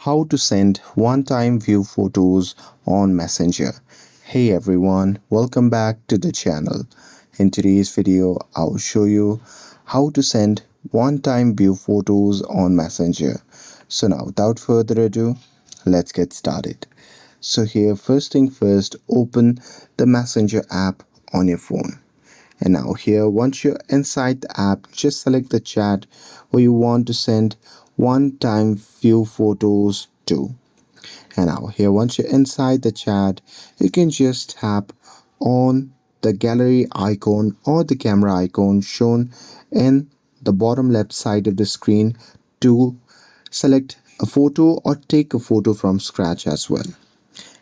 How to send one-time view photos on Messenger. Hey everyone, welcome back to the channel. In today's video, I'll show you how to send one-time view photos on Messenger. So now without further ado, let's get started. So here, first thing first, open the Messenger app on your phone. And now here, once you're inside the app, just select the chat where you want to send one-time view photos to. And now here, once you're inside the chat, you can just tap on the gallery icon or the camera icon shown in the bottom left side of the screen to select a photo or take a photo from scratch as well.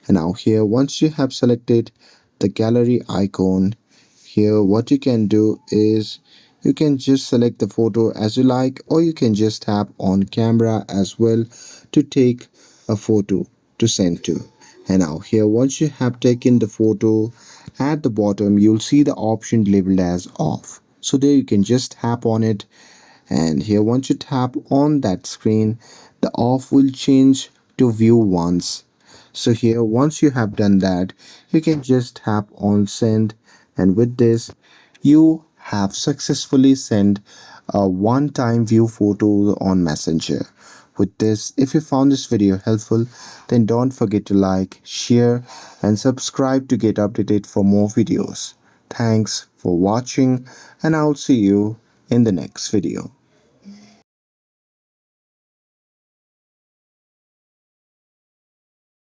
And now here, once you have selected the gallery icon, here what you can do is you can just select the photo as you like, or you can just tap on camera as well to take a photo to send to. And now here, once you have taken the photo, at the bottom you'll see the option labeled as off. So there you can just tap on it, and here once you tap on that screen, the off will change to view once. So here, once you have done that, you can just tap on send, and with this you have successfully sent a one-time view photo on Messenger. With this, if you found this video helpful, then don't forget to like, share and subscribe to get updated for more videos. Thanks for watching, and I'll see you in the next video.